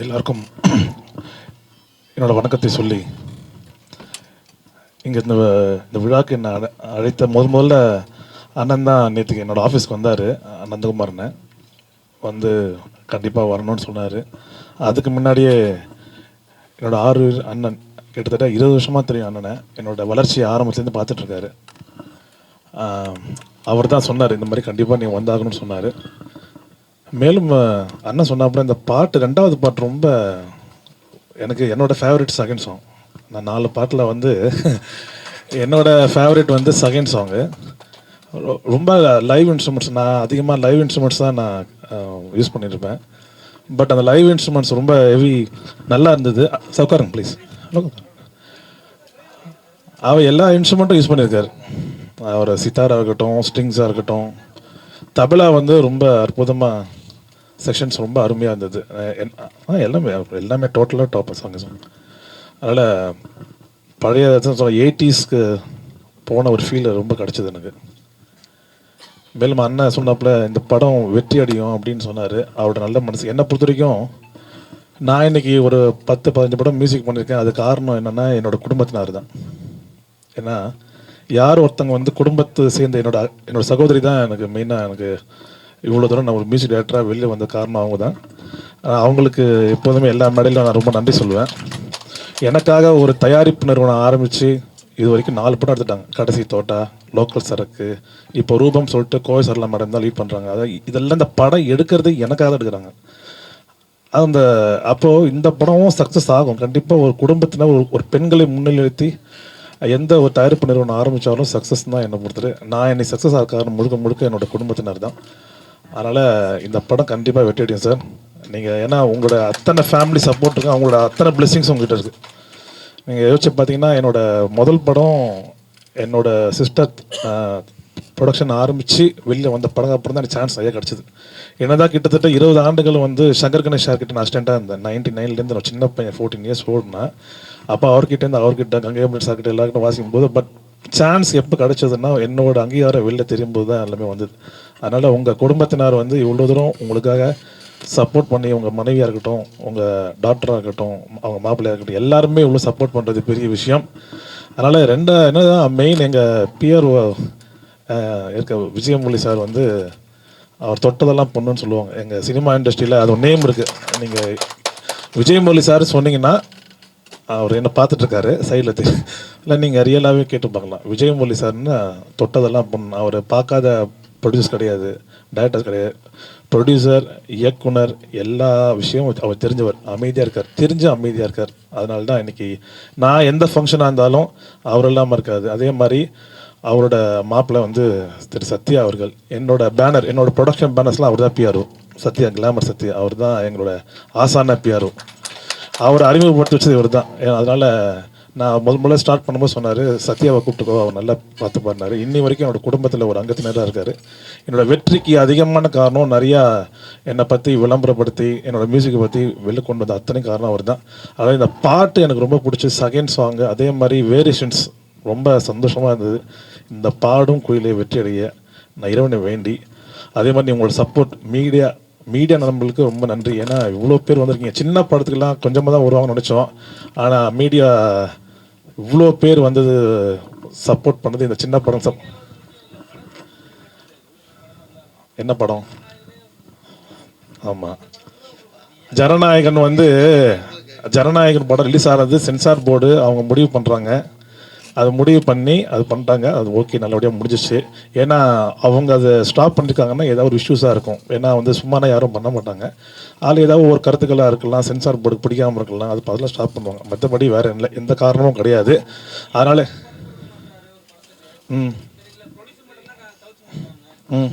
எல்லாருக்கும் என்னோட வணக்கத்தை சொல்லி இங்கே இந்த விழாக்கு என்ன அழைத்த முதல்ல அண்ணன் தான் நேற்றுக்கு என்னோடய ஆஃபீஸ்க்கு வந்தார். நந்தகுமார்னு வந்து கண்டிப்பாக வரணும்னு சொன்னார். அதுக்கு முன்னாடியே என்னோடய அண்ணன் கிட்டத்தட்ட 20 வருஷமாக தெரியும் அண்ணனை. என்னோடய வளர்ச்சியை ஆரம்பத்துலேருந்து பார்த்துட்ருக்காரு. அவர் தான் சொன்னார் இந்த மாதிரி கண்டிப்பாக நீங்கள் வந்தாகணும்னு சொன்னார். மேலும் அண்ணன் சொன்னாப்புல இந்த பாட்டு 2வது பாட்டு ரொம்ப எனக்கு என்னோடய ஃபேவரட் செகண்ட் சாங். நான் 4 பாட்டில் வந்து என்னோடய ஃபேவரட் வந்து செகண்ட் சாங்கு. ரொம்ப லைவ் இன்ஸ்ட்ருமெண்ட்ஸ், நான் அதிகமாக லைவ் இன்ஸ்ட்ருமெண்ட்ஸ் தான் நான் யூஸ் பண்ணியிருப்பேன். பட் அந்த லைவ் இன்ஸ்ட்ருமெண்ட்ஸ் ரொம்ப ஹெவி நல்லா இருந்தது. சவுக்காருங்க ப்ளீஸ். அவர் எல்லா இன்ஸ்ட்ருமெண்ட்டும் யூஸ் பண்ணியிருக்காரு. அவர் சித்தாராக இருக்கட்டும், ஸ்ட்ரிங்ஸாக இருக்கட்டும், தபலா வந்து ரொம்ப அற்புதமாக செக்ஷன்ஸ் ரொம்ப அருமையாக இருந்தது. எல்லாமே டோட்டலாக டாப் சாங்ஸ். அதனால் பழைய 80ஸ்க்கு போன ஒரு ஃபீல் ரொம்ப கிடச்சிது எனக்கு. மேலும் அண்ணன் சொன்னப்பல இந்த படம் வெற்றி அடையும் அப்படின்னு சொன்னார். அவரோட நல்ல மனசு. என்னை பொறுத்த வரைக்கும் நான் இன்றைக்கி ஒரு 10-15 படம் மியூசிக் பண்ணியிருக்கேன். அது காரணம் என்னென்னா என்னோடய குடும்பத்தினார் தான். ஏன்னா யார் ஒருத்தங்க வந்து குடும்பத்தை சேர்ந்த என்னோடய சகோதரி தான் எனக்கு மெயினாக எனக்கு இவ்வளோ தூரம் நான் ஒரு மியூசிக் டைரக்டராக வெளியே வந்த காரணம் அவங்க தான். அவங்களுக்கு எப்போதுமே எல்லா மேடையிலும் நான் ரொம்ப நன்றி சொல்லுவேன். எனக்காக ஒரு தயாரிப்பு நிறுவனம் ஆரம்பித்து இது வரைக்கும் 4 படம் எடுத்துட்டாங்க. கடைசி தோட்டா, லோக்கல் சரக்கு, இப்போ ரூபம் சொல்லிட்டு கோவை சரலா மேடம் தான் லீட் பண்ணுறாங்க. அதாவது இதெல்லாம் இந்த படம் எடுக்கிறது எனக்காக தான் எடுக்கிறாங்க. அப்போது இந்த படமும் சக்ஸஸ் ஆகும் கண்டிப்பாக. ஒரு குடும்பத்தினர் ஒரு பெண்களை முன்னிலைத்தி எந்த ஒரு தயாரிப்பு நிறுவனம் ஆரம்பித்தாலும் சக்ஸஸ் தான் என்னை பொறுத்தது. நான் என்னை சக்ஸஸ் ஆக காரணம் முழுக்க என்னோடய குடும்பத்தினர் தான். அதனால் இந்த படம் கண்டிப்பாக வெற்றி அடையும் சார். நீங்கள் ஏன்னா உங்களோட அத்தனை ஃபேமிலி சப்போர்ட் இருக்குது, அவங்களோட அத்தனை பிளெஸிங்ஸ் உங்கள்கிட்ட இருக்குது. நீங்கள் யோசிச்சு பார்த்தீங்கன்னா என்னோடய முதல் படம் என்னோடய சிஸ்டர் ப்ரொடக்ஷன் ஆரம்பித்து வெளியில் வந்த படம் அப்புறம் தான் எனக்கு சான்ஸ் நிறைய கிடச்சிது. என்ன தான் கிட்டத்தட்ட 20 ஆண்டுகள் வந்து சங்கர் கணேஷ் சார்கிட்ட நான் அசிஸ்டண்ட்டாக இருந்தேன். 99லேருந்து நான் சின்ன பையன் 14 இயர்ஸ் ஓடுனா. அப்போ அவர்கிட்ட கங்கை அமரன் சார்கிட்ட எல்லாருக்கிட்ட வாசிக்கும் போது பட் சான்ஸ் எப்போ கிடச்சதுன்னா என்னோட அங்கீகாரம் வெளில தெரியும்போது தான் எல்லாமே வந்தது. அதனால் உங்கள் குடும்பத்தினர் வந்து இவ்வளோ தூரம் உங்களுக்காக சப்போர்ட் பண்ணி, உங்கள் மனைவியாக இருக்கட்டும், உங்கள் டாக்டராக இருக்கட்டும், அவங்க மாப்பிள்ளையாக இருக்கட்டும், எல்லாருமே இவ்வளோ சப்போர்ட் பண்ணுறது பெரிய விஷயம். அதனால் என்னதான் மெயின் எங்கள் பிஆர்ஓ இருக்க விஜயமுரளி சார் வந்து அவர் தொட்டதெல்லாம் பொண்ணுன்னு சொல்லுவாங்க. எங்கள் சினிமா இண்டஸ்ட்ரியில் அது ஒரு நேம் இருக்குது. நீங்கள் விஜயமுரளி சார் சொன்னீங்கன்னா அவர் என்ன பார்த்துட்ருக்காரு சைடில் இல்லை, நீங்கள் ரியலாகவே கேட்டு பார்க்கலாம். விஜயமுரளி சார்னு தொட்டதெல்லாம் பொண்ணு. அவர் பார்க்காத ப்ரொடியூசர் கிடையாது, டைரக்டர்ஸ் கிடையாது. ப்ரொடியூசர், இயக்குனர், எல்லா விஷயமும் அவர் தெரிஞ்சவர். அமைதியாக இருக்கார், அமைதியாக இருக்கார். அதனால தான் இன்றைக்கி நான் எந்த ஃபங்க்ஷனாக இருந்தாலும் அவர் இல்லாமல் இருக்காது. அதே மாதிரி அவரோட மாப்பிள்ளை வந்து திரு சத்யா அவர்கள். என்னோட ப்ரொடக்ஷன் பேனர்ஸ்லாம் அவர் தான் பிஆர்ஓ. சத்யா, கிளாமர் சத்யா, அவர் தான் எங்களோட ஆசான பிஆர்ஓ. அவர் அறிமுகப்படுத்தி வச்சது இவர் தான். அதனால் நான் முதல்ல ஸ்டார்ட் பண்ணும்போது சொன்னார், சத்யாவை கூப்பிட்டுக்கோ, அவர் நல்லா பார்த்து பாடினார். இன்னி வரைக்கும் என்னோடய குடும்பத்தில் ஒரு அங்கத்தினராக இருக்கார். என்னோடய வெற்றிக்கு அதிகமான காரணம் நிறையா என்னை பற்றி விளம்பரப்படுத்தி என்னோடய மியூசிக்கை பற்றி வெளில கொண்டு வந்த அத்தனை காரணம் அவர் தான். அதாவது இந்த பாட்டு எனக்கு ரொம்ப பிடிச்சி செகண்ட் சாங்கு, அதே மாதிரி வேரியேஷன்ஸ் ரொம்ப சந்தோஷமாக இருந்தது. இந்த பாடும் குயிலே வெற்றி அடைய நான் இறைவனை வேண்டி, அதே மாதிரி உங்களோட சப்போர்ட் மீடியா நண்பர்களுக்கு ரொம்ப நன்றி. ஏன்னா இவ்வளோ பேர் வந்திருக்கீங்க. சின்ன படத்துக்கெல்லாம் கொஞ்சமாக தான் வருவாங்கன்னு நினச்சோம். ஆனால் மீடியா இவ்வளோ பேர் வந்தது, சப்போர்ட் பண்ணது. இந்த சின்ன படம் என்ன படம்? ஆமாம், ஜனநாயகன் படம் ரிலீஸ் ஆனது சென்சார் போர்டு அவங்க முடிவு பண்ணுறாங்க. அது முடிவு பண்ணி அது பண்ணிட்டாங்க. அது ஓகே, நல்லபடியாக முடிஞ்சிச்சு. ஏன்னா அவங்க அதை ஸ்டாப் பண்ணியிருக்காங்கன்னா ஏதாவது ஒரு இஷ்யூஸாக இருக்கும். ஏன்னா வந்து சும்மானா யாரும் பண்ண மாட்டாங்க. அதில் ஏதாவது ஒரு கருத்துக்களாக இருக்கலாம், சென்சார் போர்டு பிடிக்காமல் இருக்கலாம், அது அதெல்லாம் ஸ்டாப் பண்ணுவாங்க. மற்றபடி வேறு இல்லை, எந்த காரணமும் கிடையாது. அதனால் ம் ம்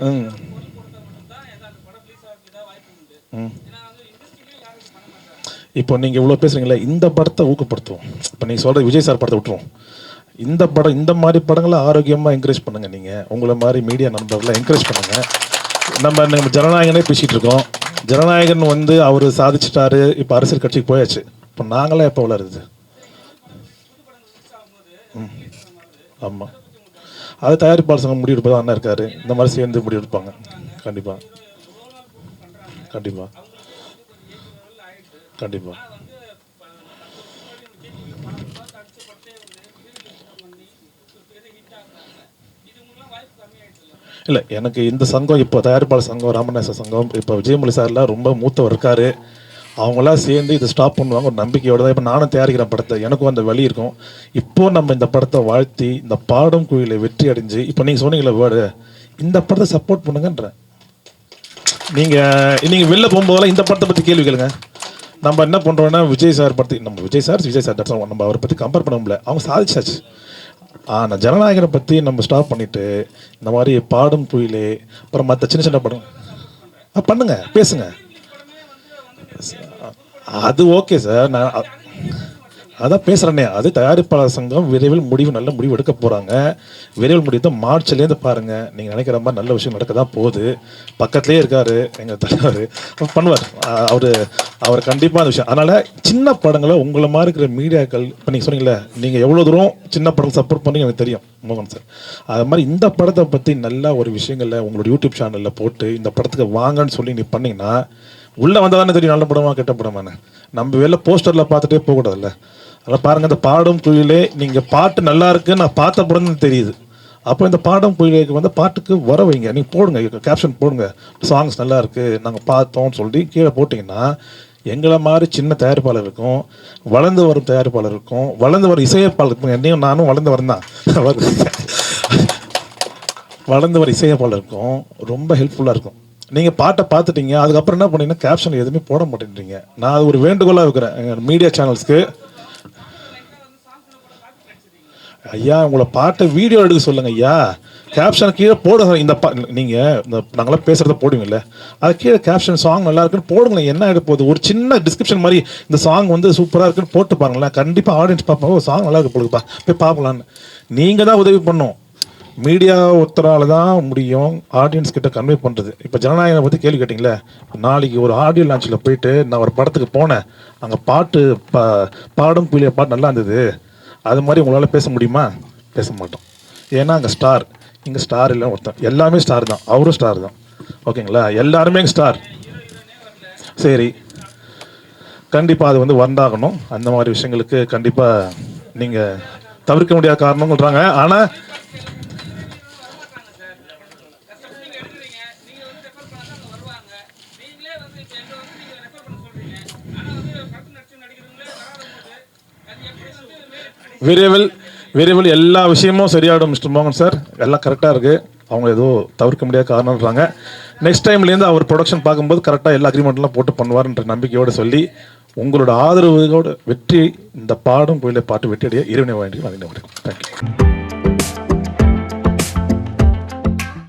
ம் ம் இப்போ நீங்கள் இவ்வளோ பேசுகிறீங்களே, இந்த படத்தை ஊக்கப்படுத்துவோம். இப்போ நீங்கள் சொல்கிற விஜய் சார் படத்தை விட்டுருவோம். இந்த மாதிரி படங்களை ஆரோக்கியமாக என்கரேஜ் பண்ணுங்கள். நீங்கள் உங்களை மாதிரி மீடியா நண்பர்களை என்கரேஜ் பண்ணுங்கள். நம்ம ஜனநாயகனே பேசிகிட்டு இருக்கோம். ஜனநாயகன் வந்து அவர் சாதிச்சிட்டாரு. இப்போ அரசியல் கட்சிக்கு போயாச்சு. இப்போ நாங்களாம் எப்போ வளருது? ஆமாம், அது தயாரிப்பாளர் சங்கம் முடிவெடுப்பது அண்ணன் இருக்கார். இந்த மாதிரி சேர்ந்து முடிவெடுப்பாங்க. கண்டிப்பாக. கண்டிப்பாக. இல்லை, எனக்கு இந்த சங்கம் இப்போ தயாரிப்பாளர் சங்கம், ராமநாச சங்கம், இப்போ விஜயமொழி சார்லாம் ரொம்ப மூத்தவர் இருக்கார். அவங்களாம் சேர்ந்து இதை ஸ்டாப் பண்ணுவாங்க ஒரு நம்பிக்கையோட தான். இப்போ நானும் தயாரிக்கிறேன் படத்தை, எனக்கும் அந்த வழி இருக்கும். இப்போ நம்ம இந்த படத்தை வாழ்த்தி இந்த பாடும் குயிலை வெற்றி அடைஞ்சு, இப்போ நீங்கள் சொன்னீங்களே வேர்டு, இந்த படத்தை சப்போர்ட் பண்ணுங்கன்ற. நீங்கள் வெளில போகும்போதெல்லாம் இந்த படத்தை பற்றி கேள்வி கேளுங்க. நம்ம என்ன பண்ணுறோன்னா விஜய் சார் பற்றி, நம்ம விஜய் சார் நம்ம அவரை பற்றி கம்பேர் பண்ண முடியல, அவங்க சாதிச்சாச்சு. ஆனால் ஜனநாயகனை பற்றி நம்ம ஸ்டாப் பண்ணிவிட்டு இந்த மாதிரி பாடும் குயிலே அப்புறம் மற்ற சின்ன சின்ன படம் பண்ணுங்க, பேசுங்க. அது ஓகே சார், நான் அதான் பேசுகிறேன்னே. அது தயாரிப்பாளர் சங்கம் விரைவில் நல்ல முடிவு எடுக்க போகிறாங்க. விரைவில் முடிவு தான் மார்ச்லேருந்து பாருங்கள். நீங்கள் நினைக்கிற மாதிரி நல்ல விஷயம் நடக்க தான் போகுது. பக்கத்துலேயே இருக்கார் எங்கள் தலைவர், பண்ணுவார் அவர் கண்டிப்பாக அந்த விஷயம். அதனால் சின்ன படங்களை உங்களை மாதிரி இருக்கிற மீடியாக்கள், இப்போ நீங்கள் சொன்னீங்களே, நீங்கள் எவ்வளோ தூரம் சின்ன படங்கள் சப்போர்ட் பண்ணி எனக்கு தெரியும் மோகன் சார். அது மாதிரி இந்த படத்தை பற்றி நல்லா ஒரு விஷயங்களில் உங்களோட யூடியூப் சேனலில் போட்டு இந்த படத்துக்கு வாங்கன்னு சொல்லி நீ பண்ணிங்கன்னா உள்ளே வந்தால் தானே தெரியும் நல்ல படமா கெட்ட படமானு. நம்ம வெளில போஸ்டரில் பார்த்துட்டே போகக்கூடாதுல்ல. அதனால் பாருங்கள், இந்த பாடும் குயிலே நீங்கள் பாட்டு நல்லா இருக்குன்னு நான் பார்த்த படம்னு தெரியுது. அப்போ இந்த பாடும் குயிலுக்கு வந்து பாட்டுக்கு வர வைங்க, நீங்கள் போடுங்க, கேப்ஷன் போடுங்க, சாங்ஸ் நல்லா இருக்குது நாங்கள் பார்த்தோம்னு சொல்லி கீழே போட்டிங்கன்னா எங்களை மாதிரி சின்ன தயாரிப்பாளருக்கும் வளர்ந்து வரும் தயாரிப்பாளருக்கும் வளர்ந்து வரும் இசையமைப்பாளருக்கும், என்னையும் நானும் வளர்ந்து வரேன் தான், வளர்ந்து வர இசையமைப்பாளருக்கும் ரொம்ப ஹெல்ப்ஃபுல்லாக இருக்கும். நீங்கள் பாட்டை பார்த்துட்டீங்க, அதுக்கப்புறம் என்ன பண்ணீங்கன்னா கேப்ஷன் எதுவுமே போட மாட்டேன்றீங்க. நான் அது ஒரு வேண்டுகோளாக இருக்கிறேன் எங்கள் மீடியா சேனல்ஸ்க்கு. ஐயா, உங்களை பாட்டை வீடியோ எடுக்க சொல்லுங்க ஐயா, கேப்ஷன் கீழே போடுங்க. நீங்கள் இந்த நாங்களாம் பேசுகிறத போடுவீங்கல்ல, அது கீழே கேப்ஷன் சாங் நல்லா இருக்குன்னு போடுங்களேன். என்ன ஆகிட போகுது, ஒரு சின்ன டிஸ்கிரிப்ஷன் மாதிரி இந்த சாங் வந்து சூப்பராக இருக்குன்னு போட்டு பாருங்களேன். கண்டிப்பாக ஆடியன்ஸ் பார்ப்பாங்க, ஒரு சாங் நல்லா இருக்கு போடுப்பா, போய் பார்க்கலான்னு. நீங்கள் தான் உதவி பண்ணணும். மீடியா ஒருத்தரால் தான் முடியும் ஆடியன்ஸ் கிட்ட கன்வே பண்ணுறது. இப்போ ஜனநாயகத்தை பற்றி கேள்வி கேட்டிங்களே, நாளைக்கு ஒரு ஆடியோ லான்ச்சில் போயிட்டு நான் ஒரு படத்துக்கு போனேன், அங்கே பாட்டு பாடும் குயிலே பாட்டு நல்லா இருந்தது, அது மாதிரி உங்களால் பேச முடியுமா? பேச மாட்டோம். ஏன்னா அங்கே ஸ்டார், இங்கே ஸ்டார் இல்லை ஒருத்தன், எல்லாமே ஸ்டார் தான், அவரும் ஸ்டார் தான். ஓகேங்களா, எல்லாருமே ஸ்டார். சரி, கண்டிப்பாக அது வந்து வந்தாகணும். அந்த மாதிரி விஷயங்களுக்கு கண்டிப்பாக நீங்கள் தவிர்க்க முடியாத காரணங்கள்ன்றாங்க. ஆனால் விரைவில் எல்லா விஷயமும் சரியாயிடும் மிஸ்டர் மோகன் சார். எல்லாம் கரெக்டாக இருக்குது. அவங்க ஏதோ தவிர்க்க முடியாத காரணம்ன்றாங்க. நெக்ஸ்ட் டைம்லேருந்து அவர் ப்ரொடக்ஷன் பார்க்கும்போது கரெக்டாக எல்லா அக்ரிமெண்ட்லாம் போட்டு பண்ணுவார்ன்ற நம்பிக்கையோடு சொல்லி உங்களோட ஆதரவோட வெற்றி, இந்த பாடும் கோயிலை பாட்டு வெற்றியடைய இறைவனை வேண்டி நான் தேங்க்யூ.